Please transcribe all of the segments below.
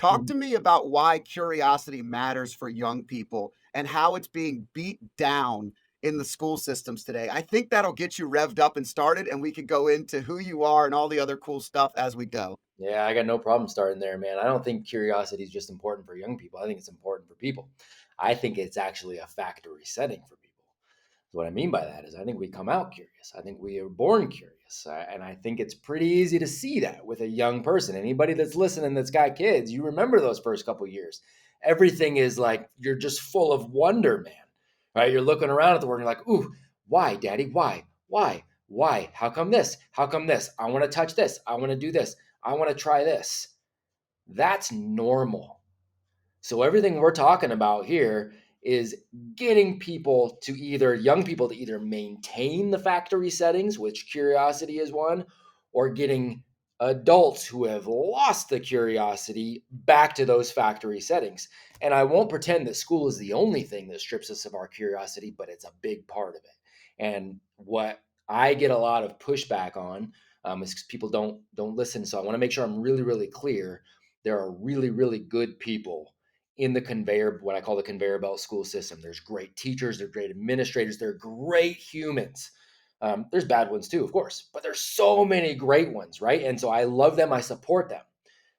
Talk Mhm. to me about why curiosity matters for young people and how it's being beat down in the school systems today. I think that'll get you revved up and started, and we could go into who you are and all the other cool stuff as we go. Yeah, I got no problem starting there, man. I don't think curiosity is just important for young people. I think it's important for people. I think it's actually a factory setting for people. So what I mean by that is I think we come out curious. I think we are born curious. And I think it's pretty easy to see that with a young person. Anybody that's listening that's got kids, you remember those first couple years. Everything is like you're just full of wonder, man. Right? You're looking around at the world and you're like, ooh, why, daddy? Why? Why? Why? How come this? How come this? I want to touch this. I want to do this. I want to try this. That's normal. So everything we're talking about here is getting people to either young people to either maintain the factory settings, which curiosity is one, or getting adults who have lost the curiosity back to those factory settings. And I won't pretend that school is the only thing that strips us of our curiosity, but it's a big part of it. And what I get a lot of pushback on is 'cause people don't listen. So I want to make sure I'm really, really clear. There are really, really good people in the conveyor, what I call the conveyor belt school system. There's great teachers, there's great administrators, they're great humans. There's bad ones too, of course, but there's so many great ones, right? And so I love them, I support them,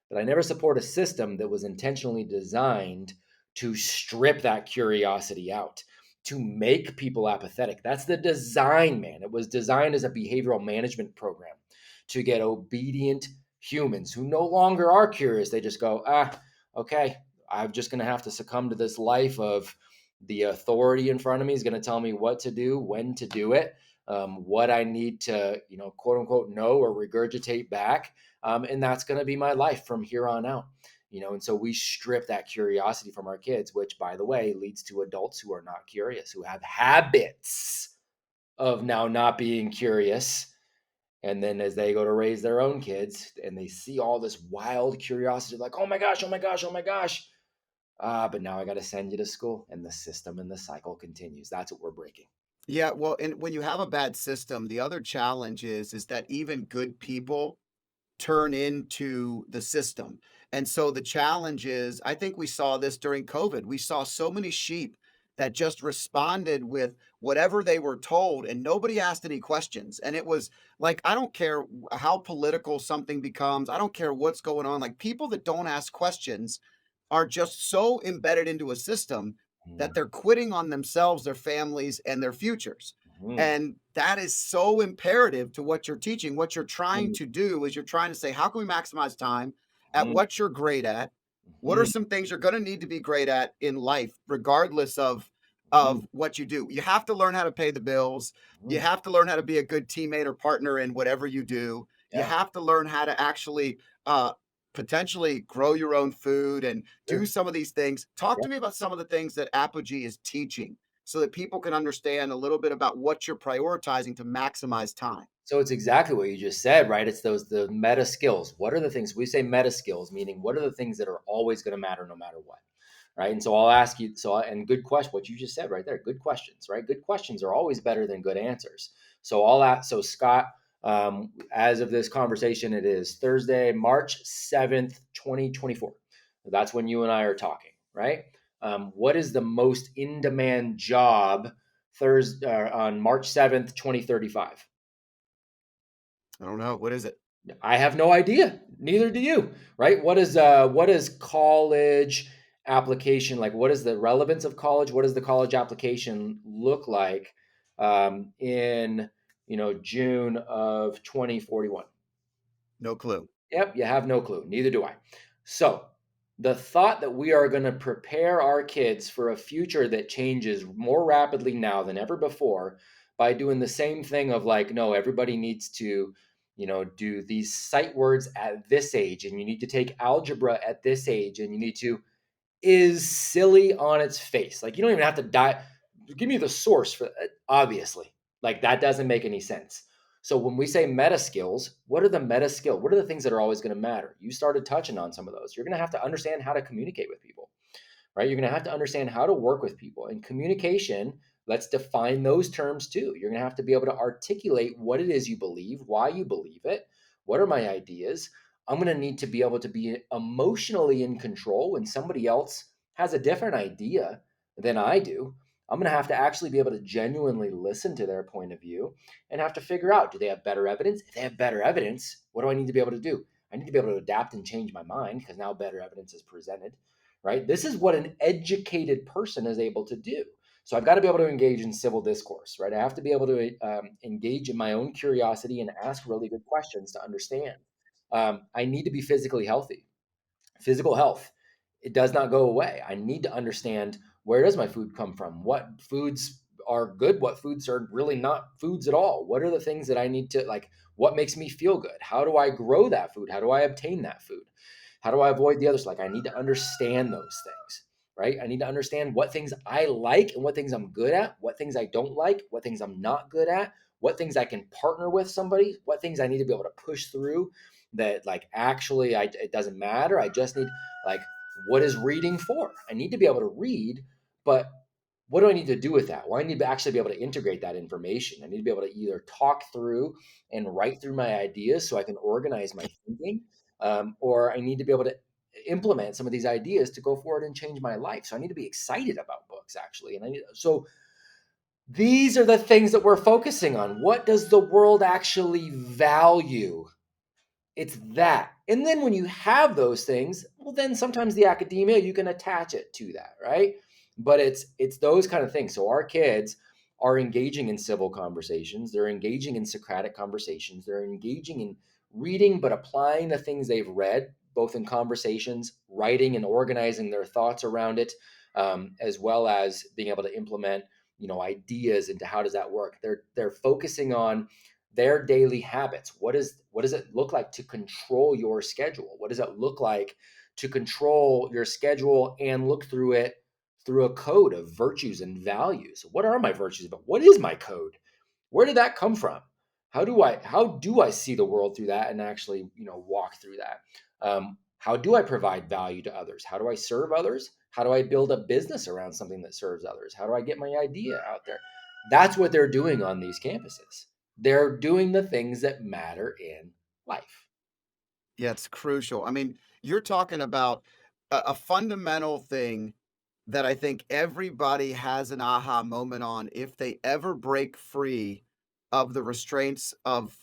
but I never support a system that was intentionally designed to strip that curiosity out, to make people apathetic. That's the design, man. It was designed as a behavioral management program to get obedient humans who no longer are curious. They just go, okay, I'm just going to have to succumb to this life of the authority in front of me is going to tell me what to do, when to do it, what I need to, quote unquote, know or regurgitate back. And that's going to be my life from here on out. And so we strip that curiosity from our kids, which, by the way, leads to adults who are not curious, who have habits of now not being curious. And then as they go to raise their own kids and they see all this wild curiosity, like, oh my gosh, oh my gosh, oh my gosh. But now I got to send you to school, and the system and the cycle continues. That's what we're breaking. Yeah, well, and when you have a bad system, the other challenge is that even good people turn into the system. And so the challenge is, I think we saw this during COVID. We saw so many sheep that just responded with whatever they were told, and nobody asked any questions. And it was like, I don't care how political something becomes, I don't care what's going on. Like, people that don't ask questions are just so embedded into a system that they're quitting on themselves, their families, and their futures. Mhm. And that is so imperative to what you're teaching. What you're trying Mhm. to do is you're trying to say, how can we maximize time at Mhm. what you're great at? What are Mhm. some things you're going to need to be great at in life, regardless Mhm. of what you do? You have to learn how to pay the bills. You Mhm. have to learn how to be a good teammate or partner in whatever you do. You Yeah, have to learn how to actually uh, potentially grow your own food and do sure. some of these things. Talk Yeah. to me about some of the things that Apogee is teaching so that people can understand a little bit about what you're prioritizing to maximize time. So it's exactly what you just said, right? It's the meta skills. What are the things we say meta skills, meaning what are the things that are always going to matter no matter what? Right. And so I'll ask you, and good question, what you just said right there, good questions, right? Good questions are always better than good answers. So I'll ask, so Scott, as of this conversation, it is Thursday, March 7th, 2024. That's when you and I are talking, right? What is the most in demand job Thursday on March 7th, 2035? I don't know. What is it? I have no idea. Neither do you, right? What is college application like? What is the relevance of college? What does the college application look like in June of 2041? No clue. Yep, you have no clue. Neither do I. So, the thought that we are going to prepare our kids for a future that changes more rapidly now than ever before by doing the same thing of like, no, everybody needs to, do these sight words at this age, and you need to take algebra at this age, and you need to, is silly on its face. Like, you don't even have to die. Give me the source for it, obviously. Like, that doesn't make any sense. So when we say meta skills, what are the meta skills? What are the things that are always going to matter? You started touching on some of those. You're going to have to understand how to communicate with people, right? You're going to have to understand how to work with people. And communication, let's define those terms too. You're going to have to be able to articulate what it is you believe, why you believe it, what are my ideas, I'm going to need to be able to be emotionally in control when somebody else has a different idea than I do. I'm going to have to actually be able to genuinely listen to their point of view and have to figure out, do they have better evidence? If they have better evidence, what do I need to be able to do? I need to be able to adapt and change my mind because now better evidence is presented, right? This is what an educated person is able to do. So I've got to be able to engage in civil discourse, right? I have to be able to engage in my own curiosity and ask really good questions to understand. I need to be physically healthy. Physical health, it does not go away. I need to understand, where does my food come from? What foods are good? What foods are really not foods at all? What are the things that I need to like? What makes me feel good? How do I grow that food? How do I obtain that food? How do I avoid the others? Like, I need to understand those things, right? I need to understand what things I like and what things I'm good at, what things I don't like, what things I'm not good at, what things I can partner with somebody, what things I need to be able to push through that, like, actually it doesn't matter. I just need, like, what is reading for? I need to be able to read, but what do I need to do with that? Well, I need to actually be able to integrate that information. I need to be able to either talk through and write through my ideas so I can organize my thinking, or I need to be able to implement some of these ideas to go forward and change my life. So I need to be excited about books, actually. So these are the things that we're focusing on. What does the world actually value? It's that. And then when you have those things, well, then sometimes the academia, you can attach it to that, right? But it's those kind of things. So our kids are engaging in civil conversations. They're engaging in Socratic conversations. They're engaging in reading, but applying the things they've read, both in conversations, writing, and organizing their thoughts around it, as well as being able to implement, ideas into how does that work. They're focusing on their daily habits. What does it look like to control your schedule? What does it look like to control your schedule and look through it through a code of virtues and values? What are my virtues? But what is my code? Where did that come from? How do I see the world through that and actually, walk through that? How do I provide value to others? How do I serve others? How do I build a business around something that serves others? How do I get my idea out there? That's what they're doing on these campuses. They're doing the things that matter in life. Yeah, it's crucial. I mean, you're talking about a fundamental thing that I think everybody has an aha moment on if they ever break free of the restraints of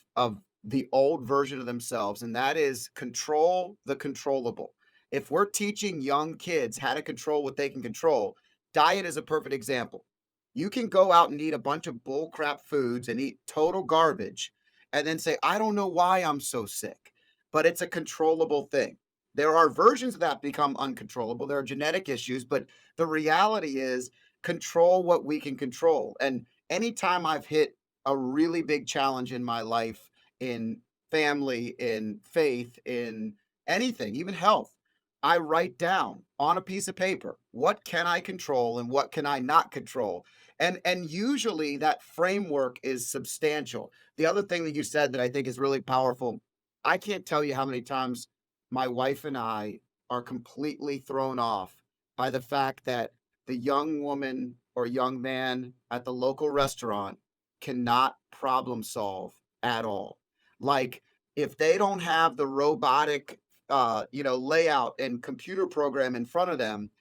the old version of themselves, and that is control the controllable. If we're teaching young kids how to control what they can control, diet is a perfect example. You can go out and eat a bunch of bull crap foods and eat total garbage and then say, I don't know why I'm so sick, but it's a controllable thing. There are versions of that become uncontrollable. There are genetic issues, but the reality is control what we can control. And anytime I've hit a really big challenge in my life, in family, in faith, in anything, even health, I write down on a piece of paper, what can I control and what can I not control? And usually that framework is substantial. The other thing that you said that I think is really powerful, I can't tell you how many times my wife and I are completely thrown off by the fact that the young woman or young man at the local restaurant cannot problem solve at all. Like, if they don't have the robotic layout and computer program in front of them,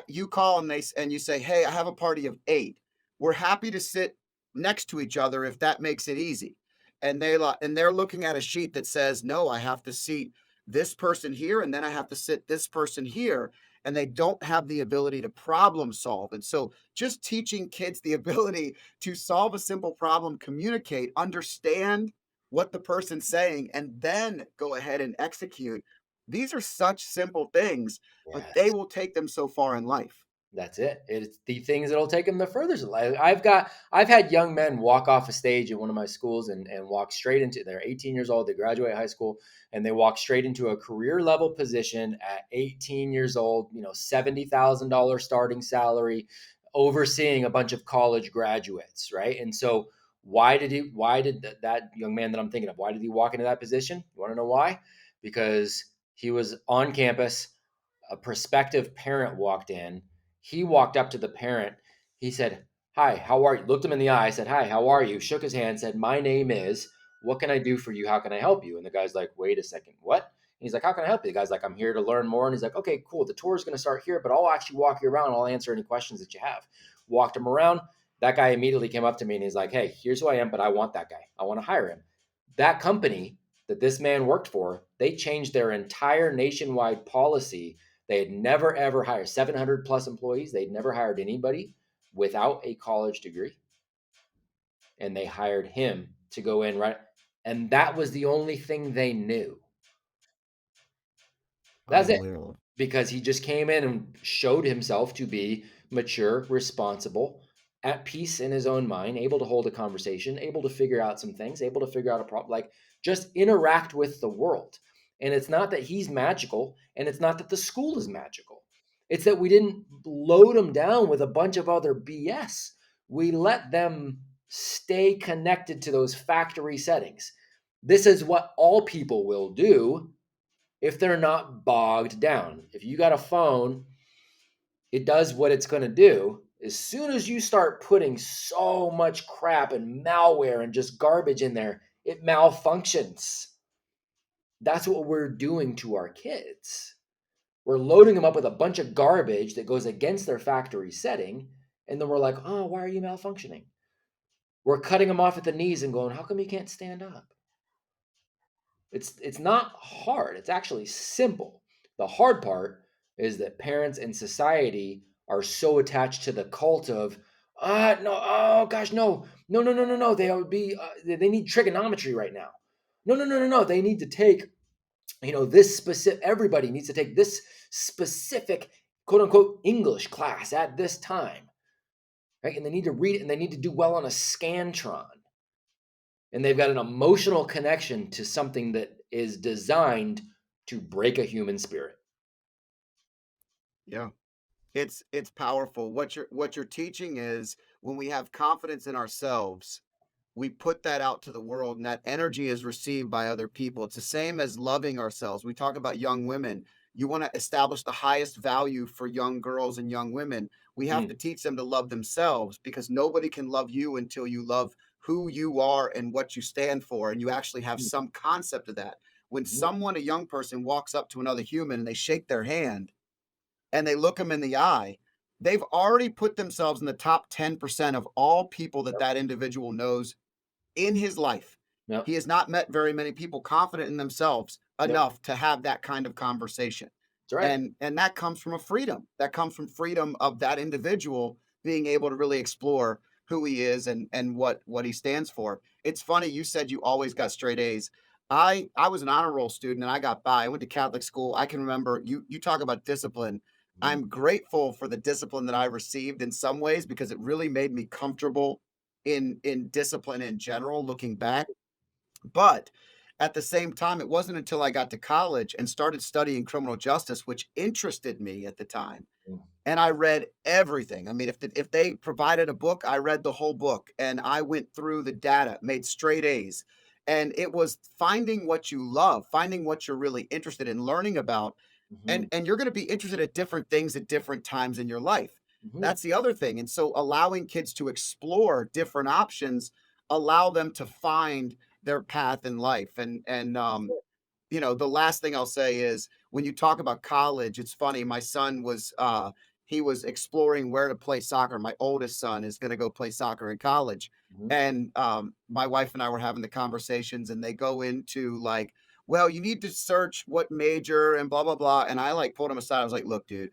you call and and you say, "Hey, I have a party of 8. We're happy to sit next to each other if that makes it easy." And they're looking at a sheet that says, "No, I have to seat this person here and then I have to sit this person here." And they don't have the ability to problem solve. And so just teaching kids the ability to solve a simple problem, communicate, understand what the person's saying, and then go ahead and execute. These are such simple things, but they Yes. will take them so far in life. That's it. It's the things that'll take them the furthest in life. I've had young men walk off a stage at one of my schools and walk straight into, they're 18 years old, they graduate high school, and they walk straight into a career level position at 18 years old, $70,000 starting salary, overseeing a bunch of college graduates, right? And so why did that young man that I'm thinking of, why did he walk into that position? You want to know why? Because he was on campus, a prospective parent walked in. He walked up to the parent. He said, "Hi, how are you?" Looked him in the eye, said, "Hi, how are you?" Shook his hand, said, "My name is." What can I do for you? How can I help you? And the guy's like, wait a second, what? And he's like, how can I help you? The guy's like, I'm here to learn more. And he's like, okay, cool. The tour is going to start here, but I'll actually walk you around. I'll answer any questions that you have. Walked him around. That guy immediately came up to me and he's like, hey, here's who I am, but I want that guy. I want to hire him. That company that this man worked for, they changed their entire nationwide policy. They had never, ever hired 700 plus employees. They'd never hired anybody without a college degree. And they hired him to go in, right? And that was the only thing they knew. That's it. Unbelievable. Because he just came in and showed himself to be mature, responsible, at peace in his own mind, able to hold a conversation, able to figure out some things, able to figure out a problem, like just interact with the world. And it's not that he's magical, and it's not that the school is magical. It's that we didn't load them down with a bunch of other BS. We let them stay connected to those factory settings. This is what all people will do if they're not bogged down. If you got a phone, it does what it's going to do. As soon as you start putting so much crap and malware and just garbage in there, it malfunctions. That's what we're doing to our kids. We're loading them up with a bunch of garbage that goes against their factory setting. And then we're like, oh, why are you malfunctioning? We're cutting them off at the knees and going, how come you can't stand up? It's not hard. It's actually simple. The hard part is that parents and society are so attached to the cult of no, oh gosh, no, no, no, no, no, no. They would be they need trigonometry right now. No, no, no, no, no. They need to take this specific. Everybody needs to take this specific quote unquote English class at this time, right? And they need to read it and they need to do well on a scantron, and they've got an emotional connection to something that is designed to break a human spirit. Yeah. It's powerful. What you're teaching is when we have confidence in ourselves, we put that out to the world and that energy is received by other people. It's the same as loving ourselves. We talk about young women. You want to establish the highest value for young girls and young women. We have Mm, to teach them to love themselves because nobody can love you until you love who you are and what you stand for. And you actually have mm, some concept of that. When mhm, someone, a young person, walks up to another human and they shake their hand, and they look them in the eye, they've already put themselves in the top 10% of all people that yep, that individual knows in his life. yep, He has not met very many people confident in themselves yep. enough to have that kind of conversation. That's right. And that comes from a freedom. That comes from freedom of that individual being able to really explore who he is and what he stands for. It's funny you said you always got straight A's. I was an honor roll student and I got by. I went to Catholic school. I can remember you talk about discipline. Mhm, I'm grateful for the discipline that I received in some ways because it really made me comfortable in discipline in general looking back. But at the same time, it wasn't until I got to college and started studying criminal justice, which interested me at the time, mm, and I read everything. I mean, if they provided a book, I read the whole book, and I went through the data, made straight A's, and it was finding what you love, finding what you're really interested in learning about, mhm, and you're gonna be interested at different things at different times in your life. mhm. That's the other thing, and so allowing kids to explore different options allow them to find their path in life, the last thing I'll say is when you talk about college, it's funny. My son was he was exploring where to play soccer. My oldest son is going to go play soccer in college, Mhm, and my wife and I were having the conversations, and they go into like, well, you need to search what major and blah blah blah. And I like pulled him aside. I was like, look, dude,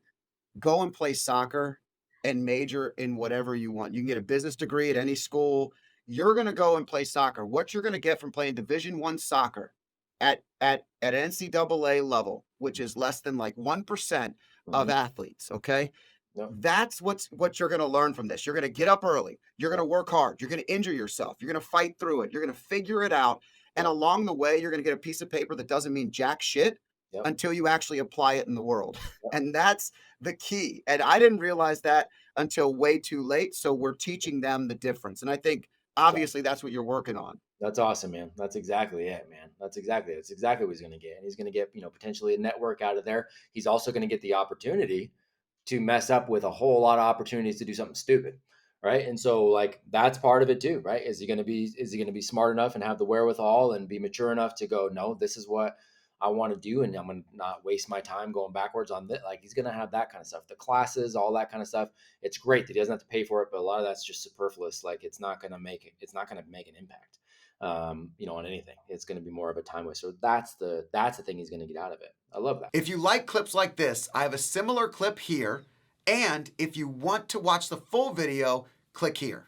go and play soccer and major in whatever you want. You can get a business degree at any school. You're going to go and play soccer. What you're going to get from playing Division 1 soccer at NCAA level, which is less than like 1% of mhm. athletes, okay? Yep, That's what you're going to learn from this. You're going to get up early. You're going yep, to work hard. You're going to injure yourself. You're going to fight through it. You're going to figure it out. And yep, along the way, you're going to get a piece of paper that doesn't mean jack shit yep, until you actually apply it in the world. yep. And that's the key. And I didn't realize that until way too late. So we're teaching them the difference. And I think obviously that's what you're working on. That's awesome, man. That's exactly it, man. That's exactly what he's going to get. And he's going to get, potentially a network out of there. He's also going to get the opportunity to mess up with a whole lot of opportunities to do something stupid, right? And so like that's part of it too, right? Is he going to be smart enough and have the wherewithal and be mature enough to go, no, this is what I want to do, and I'm going to not waste my time going backwards on this. Like he's going to have that kind of stuff, the classes, all that kind of stuff. It's great that he doesn't have to pay for it, but a lot of that's just superfluous. Like it's not going to make it. It's not going to make an impact, on anything. It's going to be more of a time waste. So that's the thing he's going to get out of it. I love that. If you like clips like this, I have a similar clip here. And if you want to watch the full video, click here.